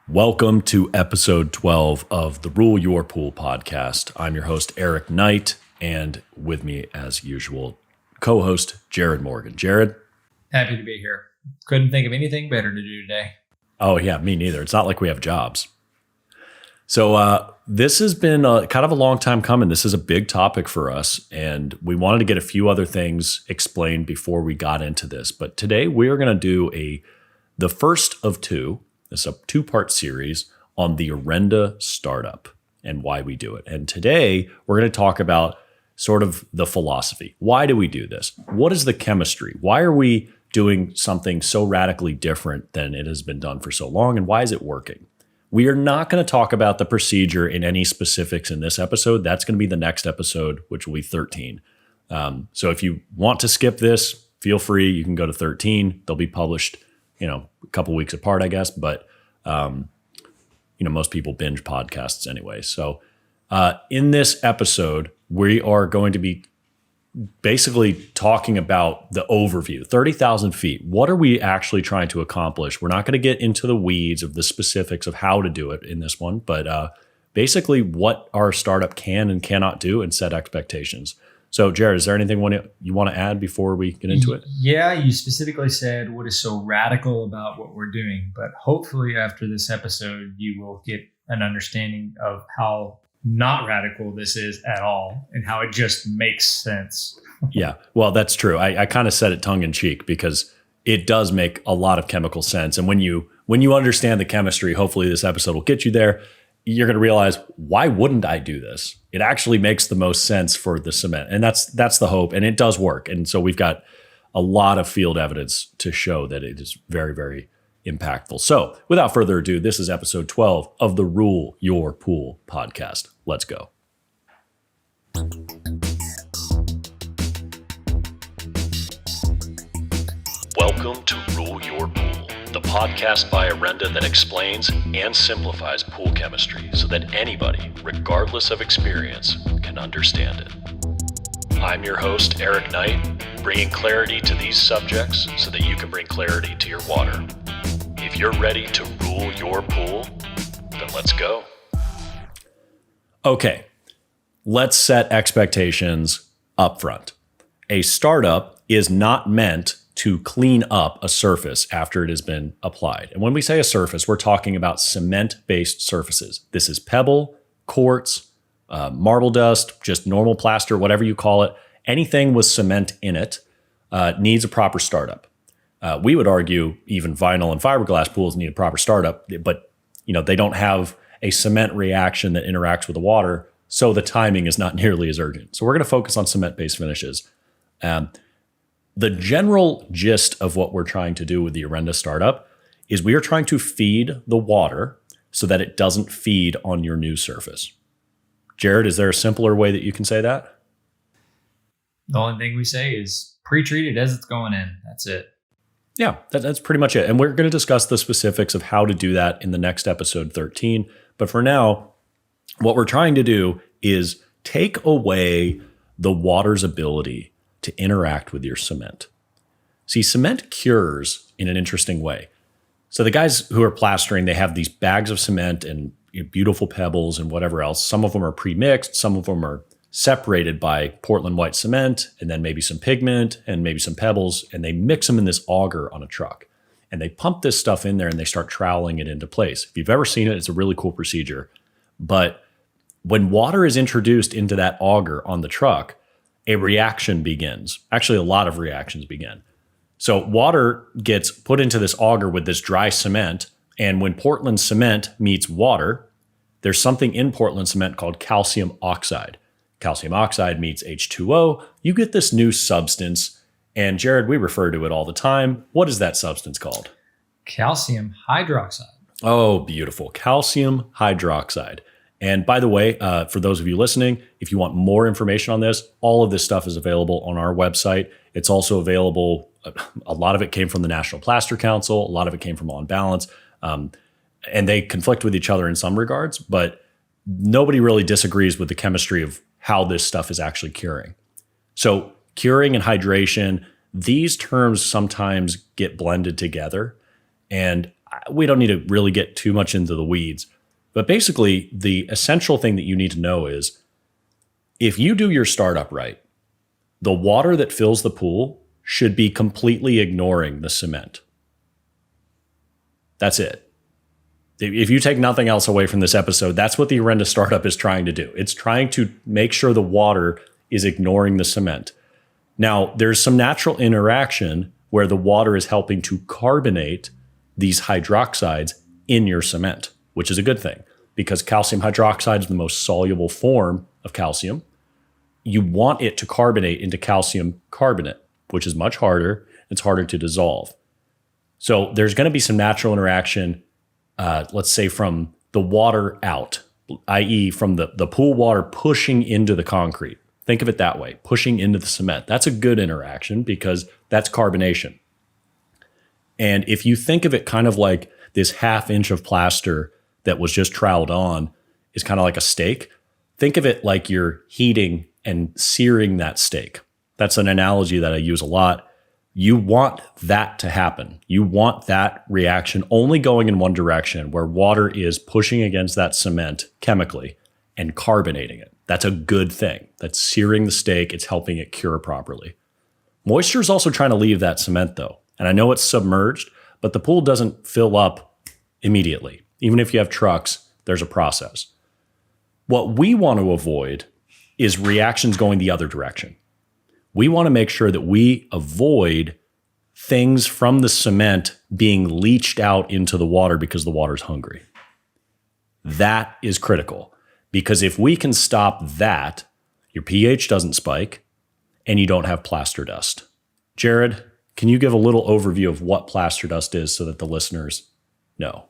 Welcome to episode 12 of the Rule Your Pool podcast. I'm your host, Eric Knight, and with me, as usual, co-host Jared Morgan. Jared? Happy to be here. Couldn't think of anything better to do today. Oh, yeah, me neither. It's not like we have jobs. So this has been kind of a long time coming. This is a big topic for us, and we wanted to get a few other things explained before we got into this. But today we are going to do the first of two. This is a two-part series on the Orenda Startup and why we do it. And today we're going to talk about sort of the philosophy. Why do we do this? What is the chemistry? Why are we doing something so radically different than it has been done for so long? And why is it working? We are not going to talk about the procedure in any specifics in this episode. That's going to be the next episode, which will be 13. So if you want to skip this, feel free. You can go to 13. They'll be published a couple weeks apart, I guess, but most people binge podcasts anyway. So in this episode, we are going to be basically talking about the overview, 30,000 feet. What are we actually trying to accomplish? We're not going to get into the weeds of the specifics of how to do it in this one, but basically what our startup can and cannot do and set expectations. So, Jared, is there anything you want to add before we get into it? Yeah, you specifically said what is so radical about what we're doing. But hopefully after this episode, you will get an understanding of how not radical this is at all and how it just makes sense. Yeah, well, that's true. I kind of said it tongue in cheek because it does make a lot of chemical sense. And when you understand the chemistry, hopefully this episode will get you there. You're going to realize, why wouldn't I do this? It actually makes the most sense for the cement. And that's the hope. And it does work. And so we've got a lot of field evidence to show that it is very, very impactful. So without further ado, this is episode 12 of the Rule Your Pool podcast. Let's go. Welcome to Rule Your Pool, the podcast by Orenda that explains and simplifies pool chemistry so that anybody, regardless of experience, can understand it. I'm your host, Eric Knight, bringing clarity to these subjects so that you can bring clarity to your water. If you're ready to rule your pool, then let's go. Okay, let's set expectations up front. A startup is not meant to clean up a surface after it has been applied. And when we say a surface, we're talking about cement-based surfaces. This is pebble, quartz, marble dust, just normal plaster, whatever you call it. Anything with cement in it needs a proper startup. We would argue even vinyl and fiberglass pools need a proper startup, but they don't have a cement reaction that interacts with the water, so the timing is not nearly as urgent. So we're going to focus on cement-based finishes. The general gist of what we're trying to do with the Orenda Startup is we are trying to feed the water so that it doesn't feed on your new surface. Jared, is there a simpler way that you can say that? The only thing we say is pre-treat it as it's going in. That's it. Yeah, that's pretty much it. And we're going to discuss the specifics of how to do that in the next episode 13. But for now, what we're trying to do is take away the water's ability to interact with your cement. See, cement cures in an interesting way. So the guys who are plastering, they have these bags of cement and beautiful pebbles and whatever else. Some of them are pre-mixed. Some of them are separated by Portland white cement and then maybe some pigment and maybe some pebbles. And they mix them in this auger on a truck. And they pump this stuff in there and they start troweling it into place. If you've ever seen it, it's a really cool procedure. But when water is introduced into that auger on the truck, a reaction begins. Actually, a lot of reactions begin. So water gets put into this auger with this dry cement. And when Portland cement meets water, there's something in Portland cement called calcium oxide. Calcium oxide meets H2O. You get this new substance. And Jared, we refer to it all the time. What is that substance called? Calcium hydroxide. Oh, beautiful. Calcium hydroxide. And by the way, for those of you listening, if you want more information on this, all of this stuff is available on our website. It's also available. A lot of it came from the National Plaster Council. A lot of it came from On Balance. And they conflict with each other in some regards, but nobody really disagrees with the chemistry of how this stuff is actually curing. So curing and hydration, these terms sometimes get blended together. And we don't need to really get too much into the weeds. But basically, the essential thing that you need to know is if you do your startup right, the water that fills the pool should be completely ignoring the cement. That's it. If you take nothing else away from this episode, that's what the Orenda Startup is trying to do. It's trying to make sure the water is ignoring the cement. Now, there's some natural interaction where the water is helping to carbonate these hydroxides in your cement, which is a good thing because calcium hydroxide is the most soluble form of calcium. You want it to carbonate into calcium carbonate, which is much harder. It's harder to dissolve. So there's going to be some natural interaction, let's say from the water out, i.e. from the pool water pushing into the concrete. Think of it that way, pushing into the cement. That's a good interaction because that's carbonation. And if you think of it kind of like this half inch of plaster that was just troweled on is kind of like a steak, think of it like you're heating and searing that steak. That's an analogy that I use a lot. You want that to happen. You want that reaction only going in one direction where water is pushing against that cement chemically and carbonating it. That's a good thing. That's searing the steak. It's helping it cure properly. Moisture is also trying to leave that cement though. And I know it's submerged, but the pool doesn't fill up immediately. Even if you have trucks, there's a process. What we want to avoid is reactions going the other direction. We want to make sure that we avoid things from the cement being leached out into the water because the water's hungry. That is critical because if we can stop that, your pH doesn't spike and you don't have plaster dust. Jared, can you give a little overview of what plaster dust is so that the listeners know?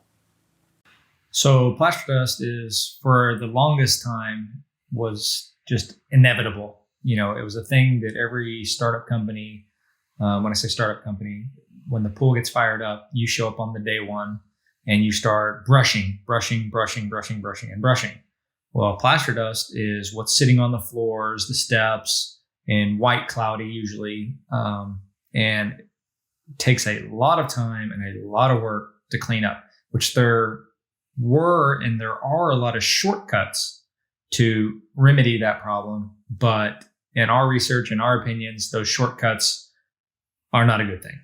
So plaster dust is, for the longest time, was just inevitable. You know, it was a thing that every startup company, when I say startup company, when the pool gets fired up, you show up on the day one and you start brushing. Well, plaster dust is what's sitting on the floors, the steps, and white cloudy usually. And it takes a lot of time and a lot of work to clean up, which there were and there are a lot of shortcuts to remedy that problem. But in our research and our opinions, those shortcuts are not a good thing.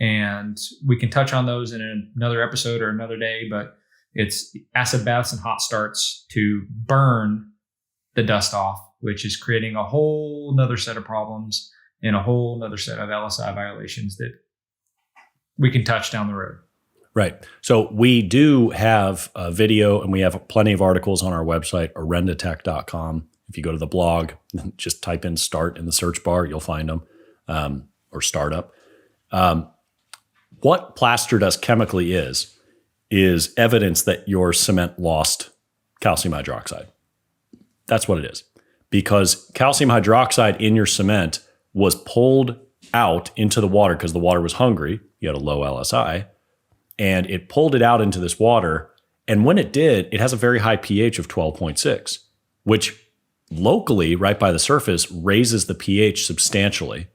And we can touch on those in another episode or another day, but it's acid baths and hot starts to burn the dust off, which is creating a whole nother set of problems and a whole nother set of LSI violations that we can touch down the road. Right. So we do have a video and we have plenty of articles on our website, orendatech.com. If you go to the blog, just type in start in the search bar, you'll find them, or startup. What plaster dust chemically is evidence that your cement lost calcium hydroxide. That's what it is. Because calcium hydroxide in your cement was pulled out into the water because the water was hungry. You had a low LSI. And it pulled it out into this water. And when it did, it has a very high pH of 12.6, which locally, right by the surface, raises the pH substantially.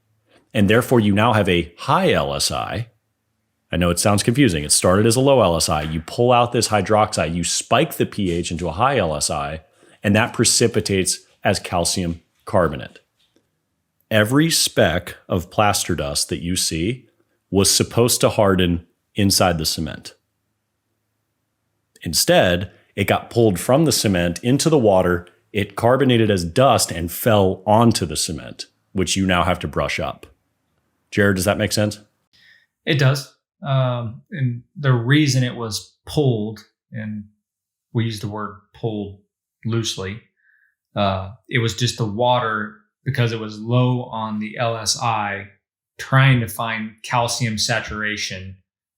And therefore, you now have a high LSI. I know it sounds confusing. It started as a low LSI. You pull out this hydroxide, you spike the pH into a high LSI, and that precipitates as calcium carbonate. Every speck of plaster dust that you see was supposed to harden inside the cement. Instead, it got pulled from the cement into the water, it carbonated as dust and fell onto the cement, which you now have to brush up. Jared, does that make sense? It does. And the reason it was pulled, and we use the word pulled loosely, it was just the water, because it was low on the LSI, trying to find calcium saturation,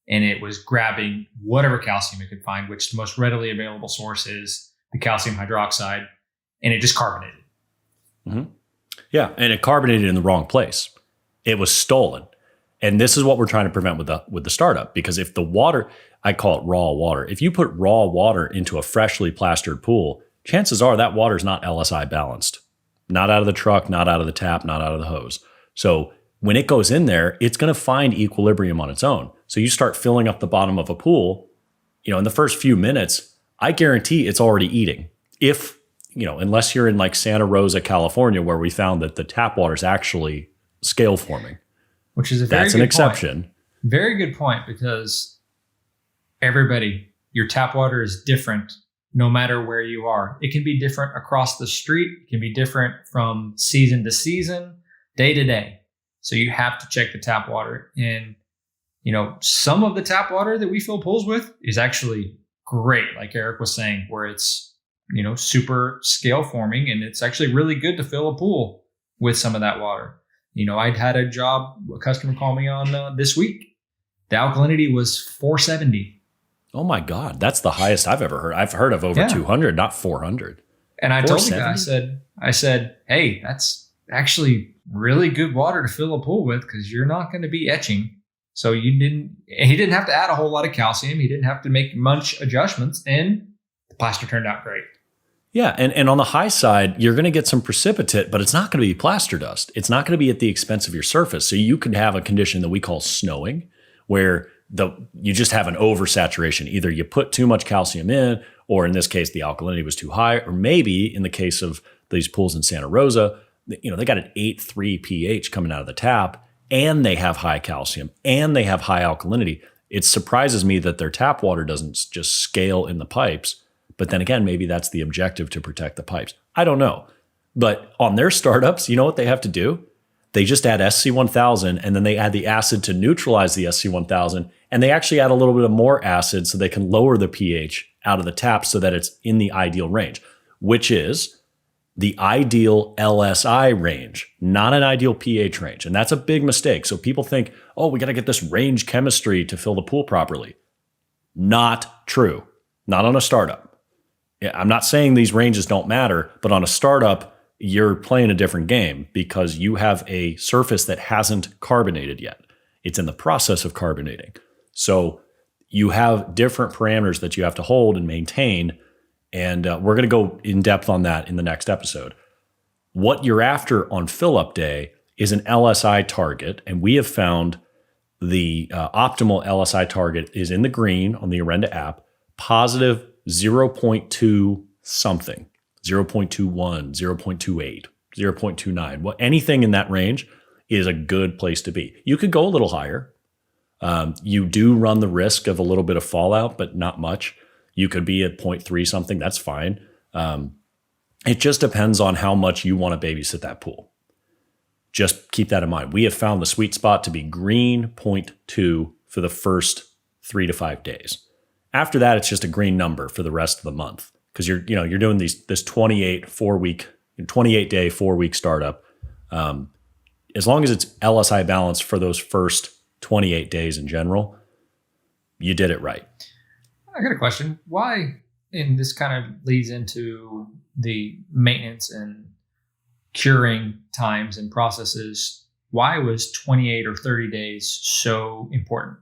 and it was grabbing whatever calcium it could find, which the most readily available source is the calcium hydroxide, and it just carbonated. Mm-hmm. Yeah, and it carbonated in the wrong place. It was stolen. And this is what we're trying to prevent with the startup, because if the water, I call it raw water, if you put raw water into a freshly plastered pool, chances are that water is not LSI balanced. Not out of the truck, not out of the tap, not out of the hose. So when it goes in there, it's going to find equilibrium on its own. So you start filling up the bottom of a pool, in the first few minutes, I guarantee it's already eating. If, unless you're in like Santa Rosa, California, where we found that the tap water is actually scale forming. Which is a very That's good an exception. Point. Very good point, because your tap water is different no matter where you are. It can be different across the street. It can be different from season to season, day to day. So you have to check the tap water. And, some of the tap water that we fill pools with is actually great, like Eric was saying, where it's, super scale forming, and it's actually really good to fill a pool with some of that water. I'd had a customer call me on this week. The alkalinity was 470. Oh my God. That's the highest I've ever heard. I've heard of over 200, not 400. And I told the guy, I said, hey, that's actually really good water to fill a pool with, because you're not going to be etching. So he didn't have to add a whole lot of calcium. He didn't have to make much adjustments, and the plaster turned out great. Yeah, and on the high side, you're going to get some precipitate, but it's not going to be plaster dust. It's not going to be at the expense of your surface. So you could have a condition that we call snowing, where you just have an oversaturation. Either you put too much calcium in, or in this case, the alkalinity was too high, or maybe in the case of these pools in Santa Rosa, they got an 8.3 pH coming out of the tap, and they have high calcium, and they have high alkalinity. It surprises me that their tap water doesn't just scale in the pipes. But then again, maybe that's the objective, to protect the pipes. I don't know. But on their startups, you know what they have to do? They just add SC1000, and then they add the acid to neutralize the SC1000. And they actually add a little bit of more acid so they can lower the pH out of the tap so that it's in the ideal range, which is the ideal LSI range, not an ideal pH range. And that's a big mistake. So people think, oh, we got to get this range chemistry to fill the pool properly. Not true. Not on a startup. Yeah, I'm not saying these ranges don't matter, but on a startup, you're playing a different game, because you have a surface that hasn't carbonated yet. It's in the process of carbonating. So you have different parameters that you have to hold and maintain. And we're going to go in depth on that in the next episode. What you're after on fill-up day is an LSI target. And we have found the optimal LSI target is in the green on the Orenda app, positive 0.2 something, 0.21, 0.28, 0.29. Anything in that range is a good place to be. You could go a little higher. You do run the risk of a little bit of fallout, but not much. You could be at 0.3 something. That's fine. It just depends on how much you want to babysit that pool. Just keep that in mind. We have found the sweet spot to be green 0.2 for the first 3 to 5 days. After that, it's just a green number for the rest of the month, because you're doing this 28 day 4-week startup. As long as it's LSI balanced for those first 28 days in general, you did it right. I got a question. Why, and this kind of leads into the maintenance and curing times and processes, why was 28 or 30 days so important?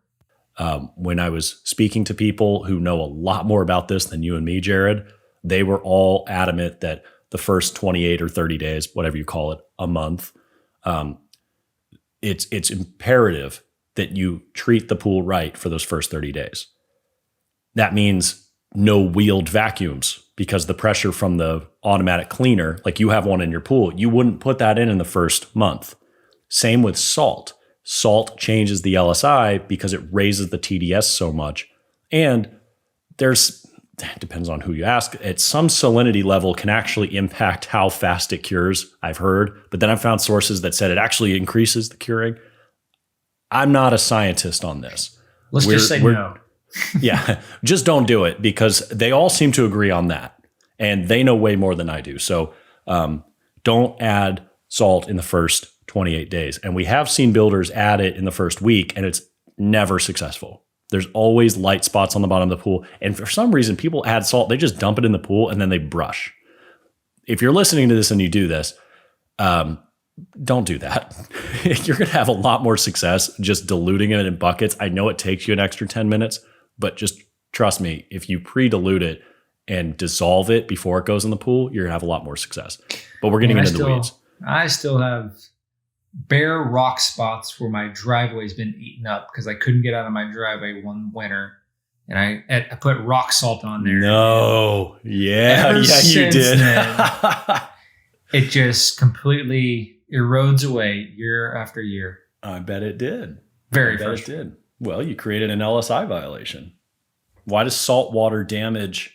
When I was speaking to people who know a lot more about this than you and me, Jared, they were all adamant that the first 28 or 30 days, whatever you call it, a month, it's imperative that you treat the pool right for those first 30 days. That means no wheeled vacuums, because the pressure from the automatic cleaner, like you have one in your pool, you wouldn't put that in the first month. Same with salt. Salt changes the LSI because it raises the TDS so much. And it depends on who you ask, at some salinity level can actually impact how fast it cures, I've heard. But then I've found sources that said it actually increases the curing. I'm not a scientist on this. Let's just say no. Yeah, just don't do it, because they all seem to agree on that. And they know way more than I do. So don't add salt in the first 28 days. And we have seen builders add it in the first week, and it's never successful. There's always light spots on the bottom of the pool. And for some reason, people add salt, they just dump it in the pool and then they brush. If you're listening to this and you do this, don't do that. You're going to have a lot more success just diluting it in buckets. I know it takes you an extra 10 minutes, but just trust me, if you pre-dilute it and dissolve it before it goes in the pool, you're going to have a lot more success. But we're getting into the weeds. I still have bare rock spots where my driveway's been eaten up because I couldn't get out of my driveway one winter. and I put rock salt on there. No. Yeah. Ever Yeah, you since did. then, it just completely erodes away year after year. I bet it did. Very I bet it frustrating. did. Well, you created an LSI violation. Why does salt water damage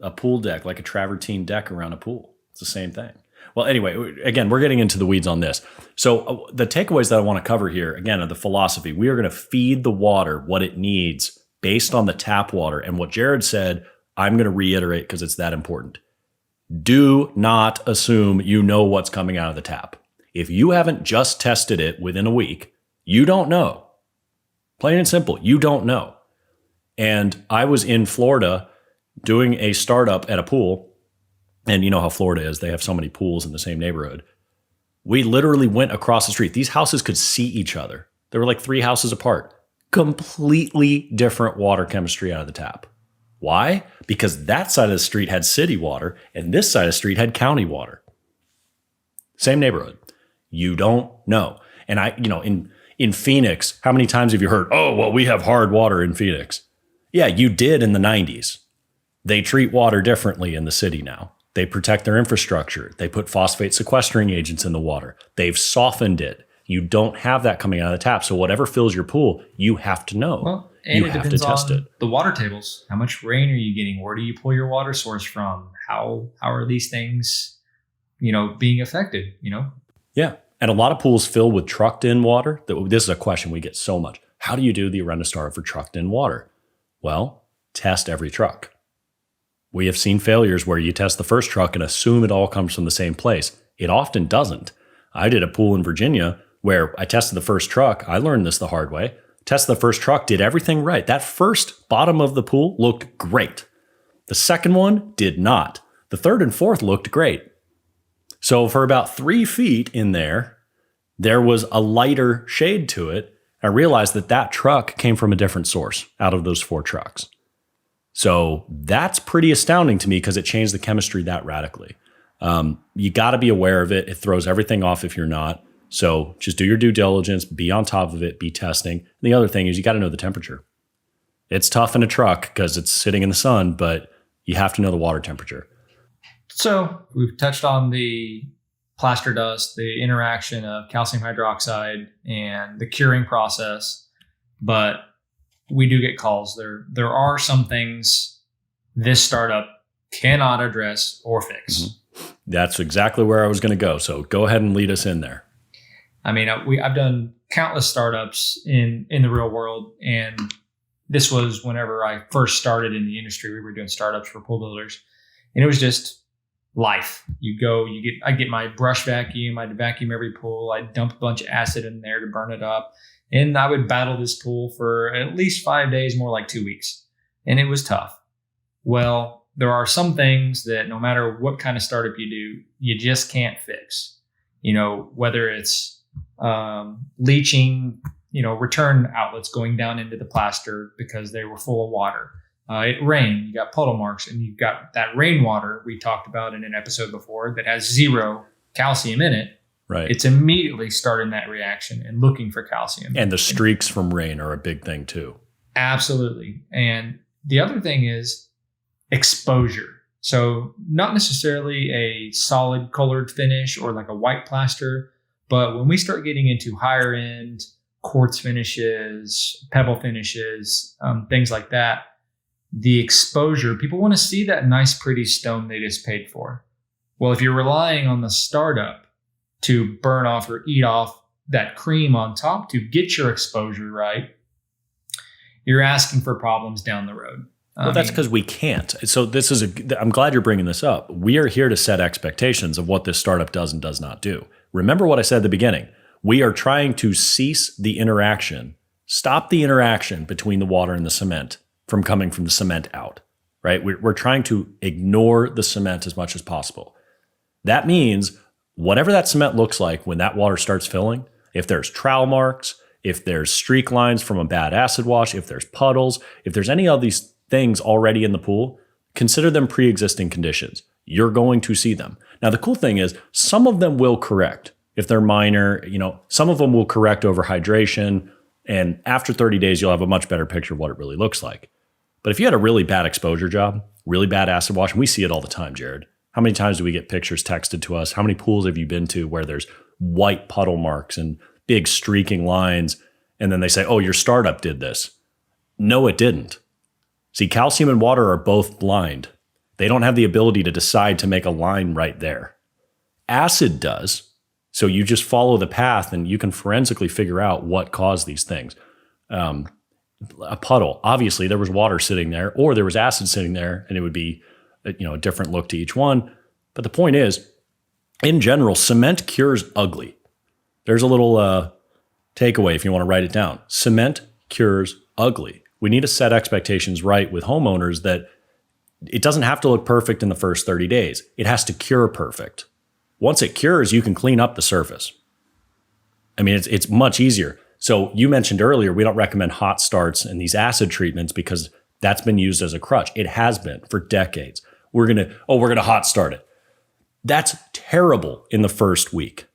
a pool deck like a travertine deck around a pool? It's the same thing. Well, anyway, again, we're getting into the weeds on this. So the takeaways that I want to cover here, again, are the philosophy. We are going to feed the water what it needs based on the tap water. And what Jared said, I'm going to reiterate because it's that important. Do not assume you know what's coming out of the tap. If you haven't just tested it within a week, you don't know. Plain and simple, you don't know. And I was in Florida doing a startup at a pool. And you know how Florida is. They have so many pools in the same neighborhood. We literally went across the street. These houses could see each other. They were like 3 houses apart. Completely different water chemistry out of the tap. Why? Because that side of the street had city water and this side of the street had county water. Same neighborhood. You don't know. And in Phoenix, how many times have you heard, oh, well, we have hard water in Phoenix? Yeah, you did in the 90s. They treat water differently in the city now. They protect their infrastructure. They put phosphate sequestering agents in the water. They've softened it. You don't have that coming out of the tap. So whatever fills your pool, you have to know. Well, and you it have to depends test on it. the water tables. How much rain are you getting? Where do you pull your water source from? How are these things, being affected? Yeah. And a lot of pools fill with trucked in water. This is a question we get so much. How do you do the Orenda Startup for trucked in water? Well, test every truck. We have seen failures where you test the first truck and assume it all comes from the same place. It often doesn't. I did a pool in Virginia where I tested the first truck. I learned this the hard way. Tested the first truck, did everything right. That first bottom of the pool looked great. The second one did not. The third and fourth looked great. So for about 3 feet in there was a lighter shade to it. I realized that truck came from a different source out of those 4 trucks. So that's pretty astounding to me because it changed the chemistry that radically. You got to be aware of it. It throws everything off if you're not. So just do your due diligence, be on top of it, be testing. And the other thing is you got to know the temperature. It's tough in a truck because it's sitting in the sun, but you have to know the water temperature. So we've touched on the plaster dust, the interaction of calcium hydroxide and the curing process, but we do get calls. There are some things this startup cannot address or fix. Mm-hmm. That's exactly where I was going to go. So go ahead and lead us in there. I mean, I've done countless startups in the real world, and this was whenever I first started in the industry. We were doing startups for pool builders, and it was just life. I'd get my brush vacuum, I'd vacuum every pool, I'd dump a bunch of acid in there to burn it up. And I would battle this pool for at least 5 days, more like 2 weeks. And it was tough. Well, there are some things that no matter what kind of startup you do, you just can't fix. Whether it's leaching, return outlets going down into the plaster because they were full of water. It rained, you got puddle marks, and you've got that rainwater we talked about in an episode before that has 0 calcium in it. Right. It's immediately starting that reaction and looking for calcium. And the streaks from rain are a big thing too. Absolutely. And the other thing is exposure. So not necessarily a solid colored finish or like a white plaster, but when we start getting into higher end quartz finishes, pebble finishes, things like that, the exposure, people want to see that nice, pretty stone they just paid for. Well, if you're relying on the startup to burn off or eat off that cream on top to get your exposure right, you're asking for problems down the road. Well, that's because we can't. So I'm glad you're bringing this up. We are here to set expectations of what this startup does and does not do. Remember what I said at the beginning. We are trying to cease the interaction, stop the interaction between the water and the cement from coming from the cement out, right? We're trying to ignore the cement as much as possible. That means whatever that cement looks like when that water starts filling, if there's trowel marks, if there's streak lines from a bad acid wash, if there's puddles, if there's any of these things already in the pool, consider them pre-existing conditions. You're going to see them. Now, the cool thing is some of them will correct. If they're minor, some of them will correct over hydration. And after 30 days, you'll have a much better picture of what it really looks like. But if you had a really bad exposure job, really bad acid wash, and we see it all the time, Jared. How many times do we get pictures texted to us? How many pools have you been to where there's white puddle marks and big streaking lines? And then they say, oh, your startup did this. No, it didn't. See, calcium and water are both blind. They don't have the ability to decide to make a line right there. Acid does. So you just follow the path and you can forensically figure out what caused these things. A puddle, obviously there was water sitting there or there was acid sitting there, and it would be a different look to each one. But the point is, in general, cement cures ugly. There's a little takeaway if you want to write it down. Cement cures ugly. We need to set expectations right with homeowners that it doesn't have to look perfect in the first 30 days. It has to cure perfect. Once it cures, you can clean up the surface. I mean, it's much easier. So you mentioned earlier, we don't recommend hot starts and these acid treatments because that's been used as a crutch. It has been for decades. We're going to hot start it. That's terrible in the first week.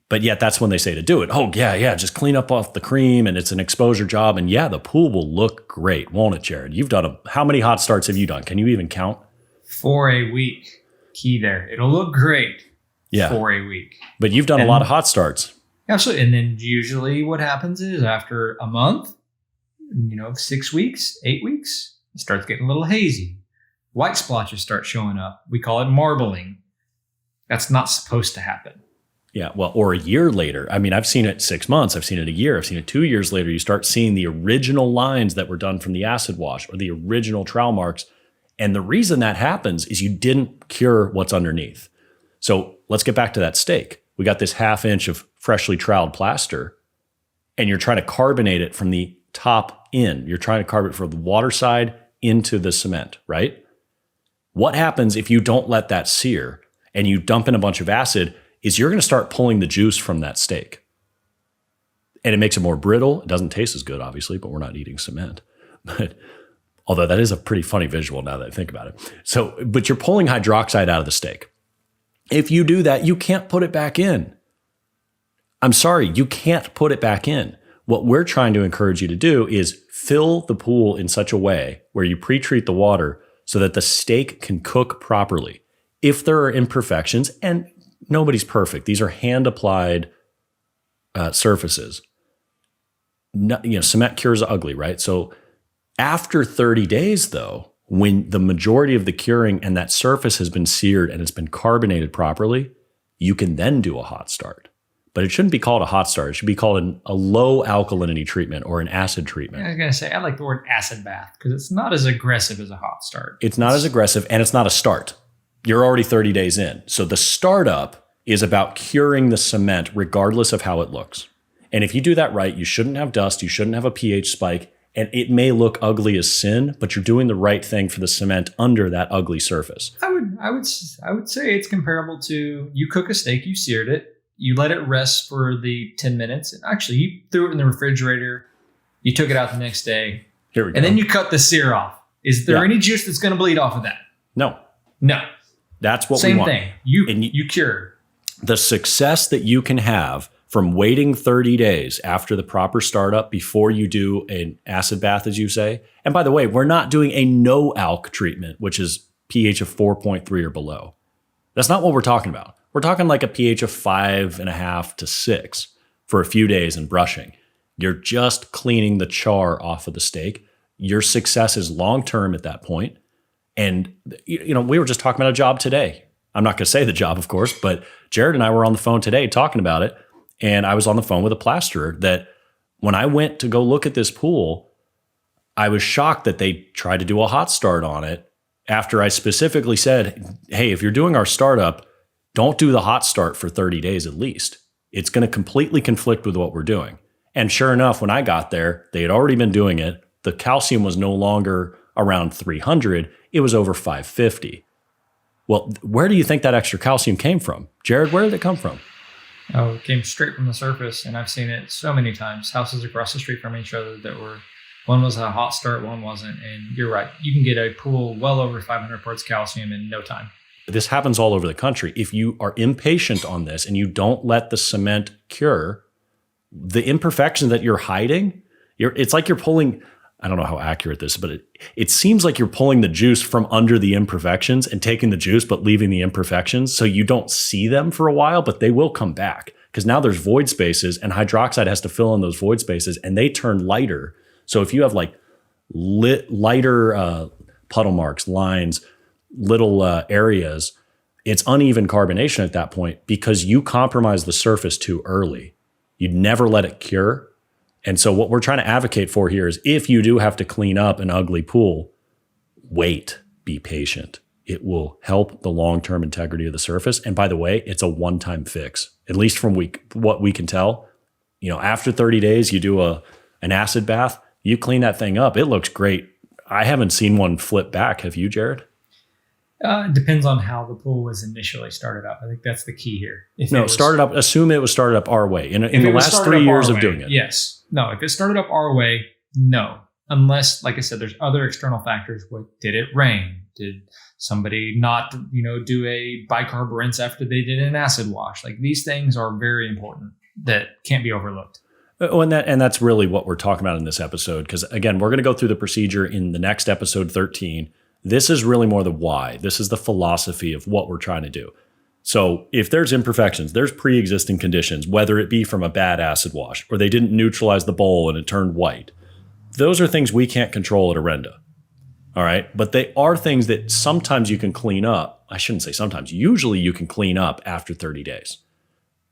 But yet that's when they say to do it. Oh, yeah, just clean up off the cream and it's an exposure job. And yeah, the pool will look great, won't it, Jared? You've done how many hot starts have you done? Can you even count? For a week. Key there. It'll look great for a week. But you've done a lot of hot starts. Absolutely. And then usually what happens is after a month, 6 weeks, 8 weeks, it starts getting a little hazy. White splotches start showing up. We call it marbling. That's not supposed to happen. Yeah, well, or a year later. I mean, I've seen it 6 months. I've seen it a year. I've seen it 2 years later. You start seeing the original lines that were done from the acid wash or the original trowel marks. And the reason that happens is you didn't cure what's underneath. So let's get back to that steak. We got this 1/2 inch of freshly troweled plaster, and you're trying to carbonate it from the top in. You're trying to carbonate from the water side into the cement, right? What happens if you don't let that sear and you dump in a bunch of acid is you're going to start pulling the juice from that steak. And it makes it more brittle. It doesn't taste as good, obviously, but we're not eating cement. But although that is a pretty funny visual now that I think about it. But you're pulling hydroxide out of the steak. If you do that, you can't put it back in. I'm sorry, you can't put it back in. What we're trying to encourage you to do is fill the pool in such a way where you pre-treat the water so that the steak can cook properly. If there are imperfections, and nobody's perfect, these are hand-applied surfaces. Cement cures ugly, right? So after 30 days, though, when the majority of the curing and that surface has been seared and it's been carbonated properly, you can then do a hot start. But it shouldn't be called a hot start. It should be called a low alkalinity treatment or an acid treatment. I was going to say, I like the word acid bath because it's not as aggressive as a hot start. It's not as aggressive, and it's not a start. You're already 30 days in. So the startup is about curing the cement regardless of how it looks. And if you do that right, you shouldn't have dust, you shouldn't have a pH spike, and it may look ugly as sin, but you're doing the right thing for the cement under that ugly surface. I would say it's comparable to you cook a steak, you seared it, you let it rest for the 10 minutes. And actually, you threw it in the refrigerator. You took it out the next day. Here we go. And then you cut the sear off. Is there any juice that's going to bleed off of that? No. That's what we want. Same thing. You cure. The success that you can have from waiting 30 days after the proper startup before you do an acid bath, as you say. And by the way, we're not doing a no alk treatment, which is pH of 4.3 or below. That's not what we're talking about. We're talking like a pH of 5.5 to 6 for a few days and brushing. You're just cleaning the char off of the steak. Your success is long-term at that point. And, we were just talking about a job today. I'm not going to say the job, of course, but Jared and I were on the phone today talking about it. And I was on the phone with a plasterer that when I went to go look at this pool, I was shocked that they tried to do a hot start on it after I specifically said, hey, if you're doing our startup, don't do the hot start for 30 days at least. It's going to completely conflict with what we're doing. And sure enough, when I got there, they had already been doing it. The calcium was no longer around 300. It was over 550. Well, where do you think that extra calcium came from? Jared, where did it come from? Oh, it came straight from the surface. And I've seen it so many times. Houses across the street from each other that were, one was a hot start, one wasn't. And you're right. You can get a pool well over 500 parts calcium in no time. This happens all over the country. If you are impatient on this and you don't let the cement cure, the imperfection that you're hiding, it's like you're pulling, I don't know how accurate this is, but it seems like you're pulling the juice from under the imperfections and taking the juice, but leaving the imperfections. So you don't see them for a while, but they will come back because now there's void spaces and hydroxide has to fill in those void spaces and they turn lighter. So if you have like lighter puddle marks, lines, little areas, it's uneven carbonation at that point because you compromise the surface too early. You'd never let it cure. And so what we're trying to advocate for here is if you do have to clean up an ugly pool, wait, be patient. It will help the long-term integrity of the surface. And by the way, it's a one-time fix, at least from what we can tell. After 30 days, you do an acid bath, you clean that thing up. It looks great. I haven't seen one flip back. Have you, Jared? It depends on how the pool was initially started up. I think that's the key here. Assume it was started up our way. In the last 3 years of doing it. Yes. No, if it started up our way, no. Unless, like I said, there's other external factors. Did it rain? Did somebody not, do a bicarb rinse after they did an acid wash? Like these things are very important that can't be overlooked. Oh, and that's really what we're talking about in this episode. Because again, we're going to go through the procedure in the next episode 13. This is really more the why. This is the philosophy of what we're trying to do. So if there's imperfections, there's pre-existing conditions, whether it be from a bad acid wash or they didn't neutralize the bowl and it turned white. Those are things we can't control at Orenda. All right. But they are things that sometimes you can clean up. I shouldn't say sometimes. Usually you can clean up after 30 days.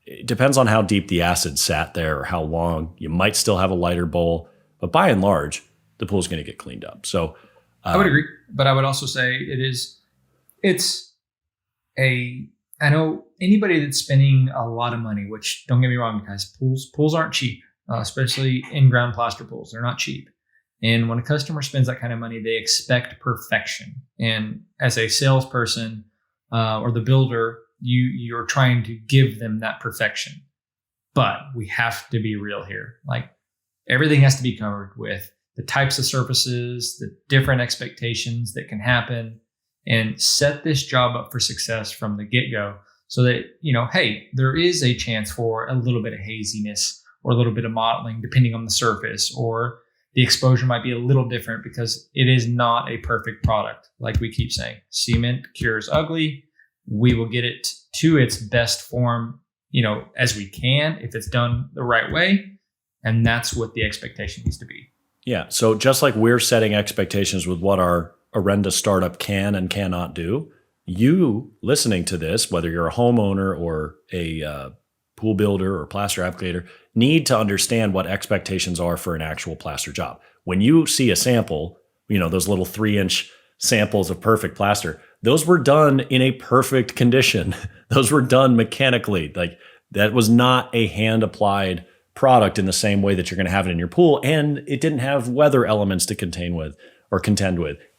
It depends on how deep the acid sat there or how long. You might still have a lighter bowl, but by and large, the pool's going to get cleaned up. So I would agree, but I would also say I know anybody that's spending a lot of money, which don't get me wrong, guys, pools aren't cheap, especially in-ground plaster pools. They're not cheap. And when a customer spends that kind of money, they expect perfection. And as a salesperson or the builder, you're trying to give them that perfection. But we have to be real here. Like everything has to be covered with the types of surfaces, the different expectations that can happen, and set this job up for success from the get-go so that, hey, there is a chance for a little bit of haziness or a little bit of mottling depending on the surface, or the exposure might be a little different because it is not a perfect product. Like we keep saying, cement cures ugly. We will get it to its best form, as we can if it's done the right way. And that's what the expectation needs to be. Yeah. So just like we're setting expectations with what our Orenda Startup can and cannot do, you listening to this, whether you're a homeowner or a pool builder or plaster applicator, need to understand what expectations are for an actual plaster job. When you see a sample, those little 3-inch samples of perfect plaster, those were done in a perfect condition. Those were done mechanically. Like that was not a hand applied product in the same way that you're going to have it in your pool. And it didn't have weather elements to contend with.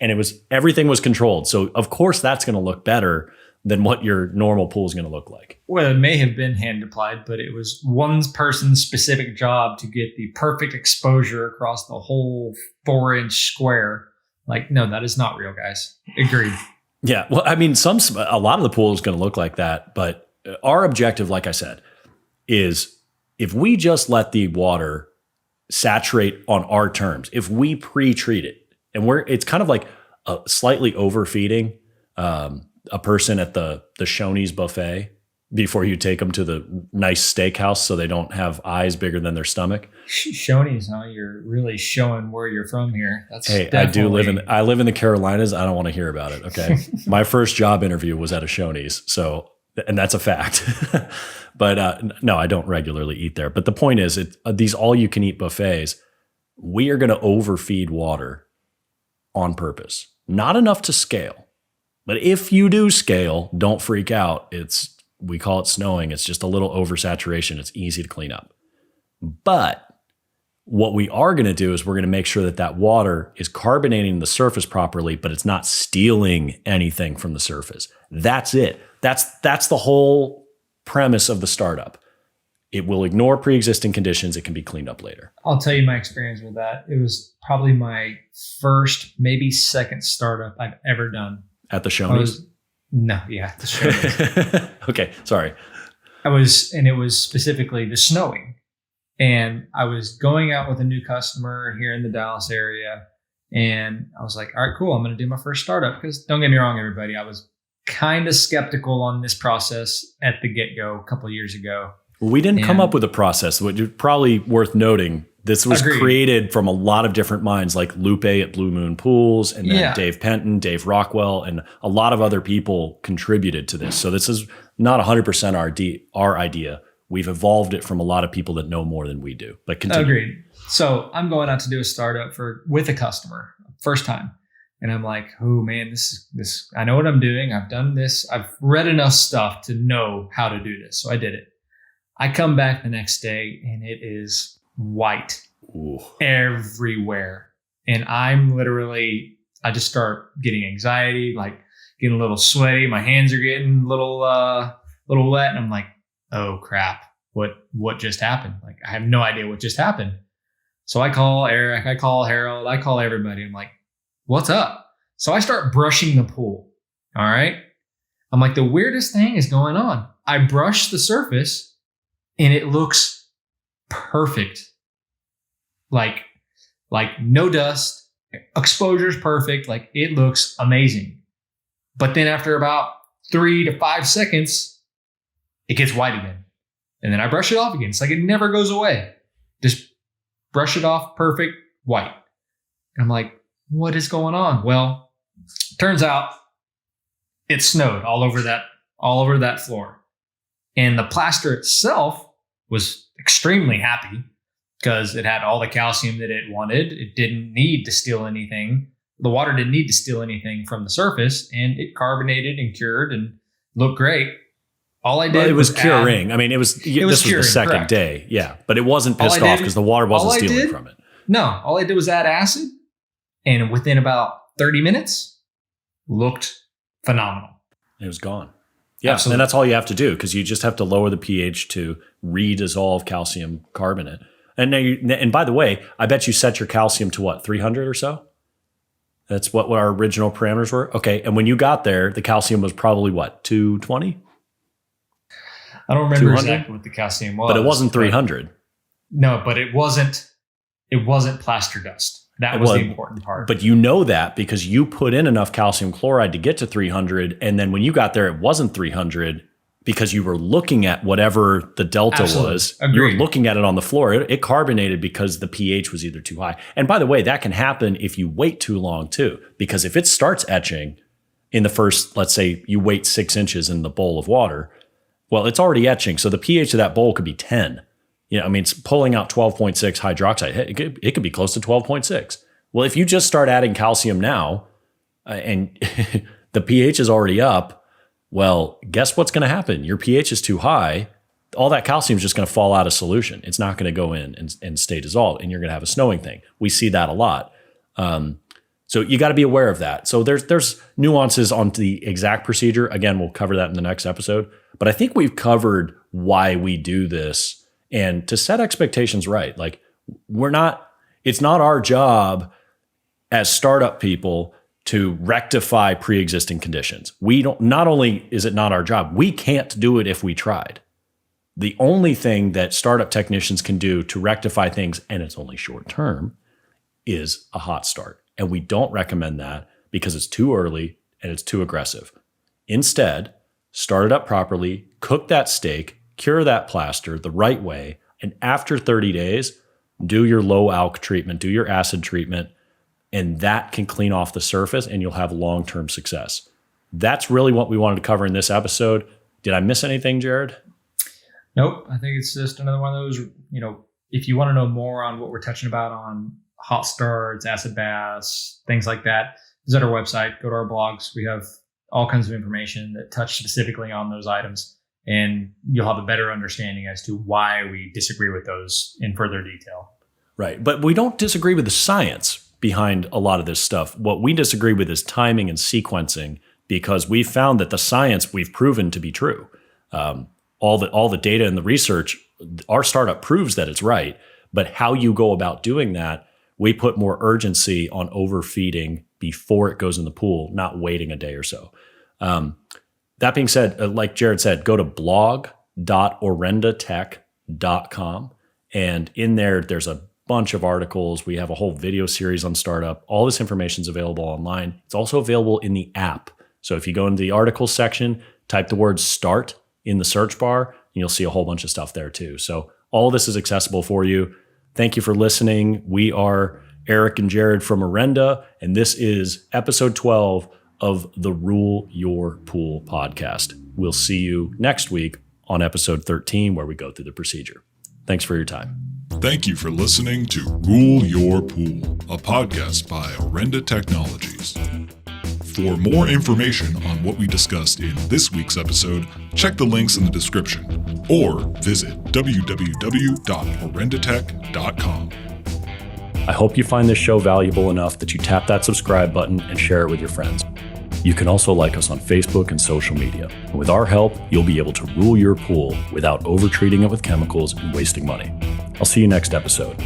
And everything was controlled. So of course that's going to look better than what your normal pool is going to look like. Well, it may have been hand applied, but it was one person's specific job to get the perfect exposure across the whole 4-inch square. Like, no, that is not real, guys. Agreed. Yeah. Well, I mean, a lot of the pool is going to look like that, but our objective, like I said, is if we just let the water saturate on our terms, if we pre-treat it, and it's kind of like slightly overfeeding a person at the Shoney's buffet before you take them to the nice steakhouse so they don't have eyes bigger than their stomach. Shoney's, huh? You're really showing where you're from here. I live in the Carolinas. I don't want to hear about it. Okay. My first job interview was at a Shoney's. And that's a fact. But no, I don't regularly eat there. But the point is, these all-you-can-eat buffets, we are going to overfeed water on purpose. Not enough to scale. But if you do scale, don't freak out. We call it snowing. It's just a little oversaturation. It's easy to clean up. But what we are going to do is we're going to make sure that water is carbonating the surface properly, but it's not stealing anything from the surface. That's it. That's the whole premise of the startup. It will ignore pre-existing conditions. It can be cleaned up later. I'll tell you my experience with that. It was probably my first, maybe second startup I've ever done. At the Shoney's? At the Shoney's. Okay, sorry. And it was specifically the snowing. And I was going out with a new customer here in the Dallas area. And I was like, all right, cool. I'm going to do my first startup. Because don't get me wrong, everybody, I was kind of skeptical on this process at the get-go a couple of years ago. Well, we didn't come up with a process, which is probably worth noting. This was created from a lot of different minds, like Lupe at Blue Moon Pools, and then Dave Penton, Dave Rockwell, and a lot of other people contributed to this. So this is not 100% our idea. We've evolved it from a lot of people that know more than we do. But continue. Agreed. So I'm going out to do a startup with a customer, first time. And I'm like, oh man, this I know what I'm doing. I've done this. I've read enough stuff to know how to do this. So I did it. I come back the next day and it is white everywhere. And I just start getting anxiety, like getting a little sweaty. My hands are getting a little wet. And I'm like, oh crap, what just happened? Like, I have no idea what just happened. So I call Eric, I call Harold, I call everybody. I'm like, what's up? So I start brushing the pool. All right. I'm like, the weirdest thing is going on. I brush the surface and it looks perfect. Like no dust, exposure's perfect. Like, it looks amazing. But then after about 3 to 5 seconds, it gets white again. And then I brush it off again. It's like it never goes away. Just brush it off, perfect, white. And I'm like, what is going on? Well, turns out it snowed all over that floor. And the plaster itself was extremely happy because it had all the calcium that it wanted. It didn't need to steal anything. The water didn't need to steal anything from the surface, and it carbonated and cured and looked great. All I did was curing. This was the second correct. Day. Yeah. But it wasn't pissed off because the water wasn't stealing from it. No. All I did was add acid, and within about 30 minutes, looked phenomenal. It was gone. Yeah. Absolutely. And that's all you have to do, because you just have to lower the pH to redissolve calcium carbonate. And by the way, I bet you set your calcium to what, 300 or so? That's what our original parameters were? Okay. And when you got there, the calcium was probably what, 220? I don't remember exactly what the calcium was. But it wasn't 300. No, but it wasn't plaster dust. That was the important part. But you know that because you put in enough calcium chloride to get to 300. And then when you got there, it wasn't 300 because you were looking at whatever the delta was. Agreed. You were looking at it on the floor. It carbonated because the pH was either too high. And by the way, that can happen if you wait too long too. Because if it starts etching in the first, let's say you wait 6 inches in the bowl of water, well, it's already etching. So the pH of that bowl could be 10. It's pulling out 12.6 hydroxide. It could be close to 12.6. Well, if you just start adding calcium now and the pH is already up, well, guess what's going to happen? Your pH is too high. All that calcium is just going to fall out of solution. It's not going to go in and stay dissolved, and you're going to have a snowing thing. We see that a lot. So you got to be aware of that. So there's nuances on the exact procedure. Again, we'll cover that in the next episode. But I think we've covered why we do this and to set expectations right. Like, it's not our job as startup people to rectify pre-existing conditions. Not only is it not our job, we can't do it if we tried. The only thing that startup technicians can do to rectify things, and it's only short term, is a hot start. And we don't recommend that because it's too early and it's too aggressive. Instead, start it up properly, cook that steak, cure that plaster the right way, and after 30 days, do your low alk treatment, do your acid treatment, and that can clean off the surface and you'll have long-term success. That's really what we wanted to cover in this episode. Did I miss anything, Jared? Nope. I think it's just another one of those, if you want to know more on what we're touching about on hot starts, acid baths, things like that, visit our website, go to our blogs. We have all kinds of information that touch specifically on those items, and you'll have a better understanding as to why we disagree with those in further detail. Right. But we don't disagree with the science behind a lot of this stuff. What we disagree with is timing and sequencing, because we've found that the science we've proven to be true. All the data and the research, our startup proves that it's right. But how you go about doing that, we put more urgency on overfeeding before it goes in the pool, not waiting a day or so. That being said, like Jared said, go to blog.orendatech.com And in there, there's a bunch of articles. We have a whole video series on startup. All this information is available online. It's also available in the app. So if you go into the articles section, type the word start in the search bar, and you'll see a whole bunch of stuff there too. So all this is accessible for you. Thank you for listening. We are Eric and Jared from Orenda, and this is episode 12 of the Rule Your Pool podcast. We'll see you next week on episode 13, where we go through the procedure. Thanks for your time. Thank you for listening to Rule Your Pool, a podcast by Orenda Technologies. For more information on what we discussed in this week's episode, check the links in the description or visit www.orendatech.com. I hope you find this show valuable enough that you tap that subscribe button and share it with your friends. You can also like us on Facebook and social media. And with our help, you'll be able to rule your pool without over-treating it with chemicals and wasting money. I'll see you next episode.